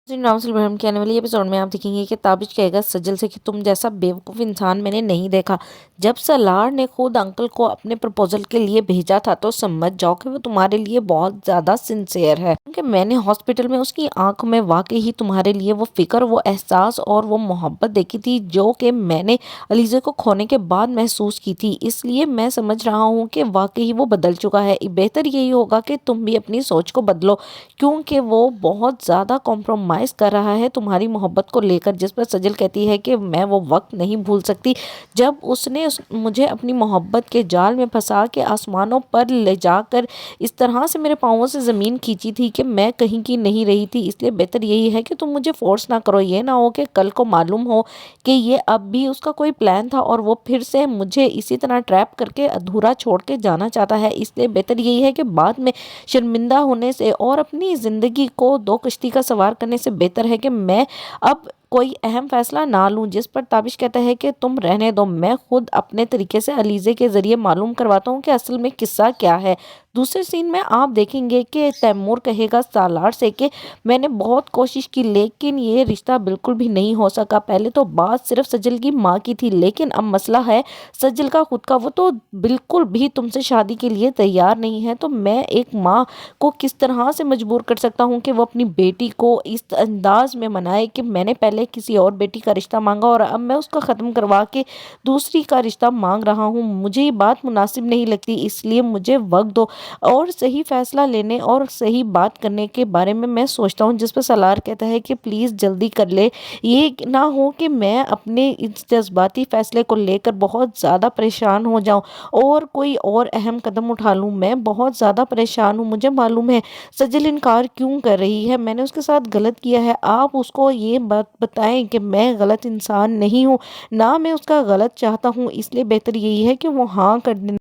राम के आने वाली एपिसोड में आप देखेंगे कि ताबिश कहेगा सजल से कि तुम जैसा बेवकूफ़ इंसान मैंने नहीं देखा। जब सलार ने खुद अंकल को अपने प्रपोजल के लिए भेजा था तो समझ जाओ कि वो तुम्हारे लिए बहुत ज़्यादा सिंसियर है, क्योंकि मैंने हॉस्पिटल में उसकी आंख में वाकई ही तुम्हारे लिए वो फिक्र, वो एहसास और वो मोहब्बत देखी थी जो कि मैंने अलीज़ा को खोने के बाद महसूस की थी। इसलिए मैं समझ रहा हूँ कि वाकई ही वो बदल चुका है। बेहतर यही होगा कि तुम भी अपनी सोच को बदलो, क्योंकि वो बहुत ज़्यादा कॉम्प्रोमाइज़ कर रहा है तुम्हारी मोहब्बत को लेकर। जिस पर सजल कहती है कि मैं वो वक्त नहीं भूल सकती जब उसने मुझे अपनी मोहब्बत के जाल में फंसा के आसमानों पर ले जाकर इस तरह से मेरे पाँवों से ज़मीन खींची थी कि मैं कहीं की नहीं रही थी। इसलिए बेहतर यही है कि तुम मुझे फोर्स ना करो। ये ना हो कि कल को मालूम हो कि ये अब भी उसका कोई प्लान था और वो फिर से मुझे इसी तरह ट्रैप करके अधूरा छोड़ के जाना चाहता है। इसलिए बेहतर यही है कि बाद में शर्मिंदा होने से और अपनी ज़िंदगी को दो कश्ती का सवार करने से बेहतर है कि मैं अब कोई अहम फैसला ना लूं। जिस पर ताबिश कहता है कि तुम रहने दो, मैं खुद अपने तरीके से अलीज़े के ज़रिए मालूम करवाता हूं कि असल में किस्सा क्या है। दूसरे सीन में आप देखेंगे कि तैमूर कहेगा सालार से कि मैंने बहुत कोशिश की लेकिन ये रिश्ता बिल्कुल भी नहीं हो सका। पहले तो बात सिर्फ सजल की माँ की थी, लेकिन अब मसला है सजल का खुद का। वो तो बिल्कुल भी तुमसे शादी के लिए तैयार नहीं है। तो मैं एक माँ को किस तरह से मजबूर कर सकता हूँ कि वो अपनी बेटी को इस अंदाज में मनाए कि मैंने पहले किसी और बेटी का रिश्ता मांगा और अब मैं उसका ख़त्म करवा के दूसरी का रिश्ता मांग रहा हूँ। मुझे ये बात मुनासिब नहीं लगती, इसलिए मुझे वक्त दो और सही फैसला लेने और सही बात करने के बारे में मैं सोचता हूँ। जिस पर सलार कहता है कि प्लीज़ जल्दी कर ले, ये ना हो कि मैं अपने इस जज्बाती फैसले को लेकर बहुत ज़्यादा परेशान हो जाऊँ और कोई और अहम कदम उठा लूँ। मैं बहुत ज़्यादा परेशान हूँ। मुझे मालूम है सजल इनकार क्यों कर रही है, मैंने उसके साथ गलत किया है। आप उसको ये बात बताएं कि मैं गलत इंसान नहीं हूँ, ना मैं उसका गलत चाहता हूँ। इसलिए बेहतर यही है कि वो हाँ कर दें।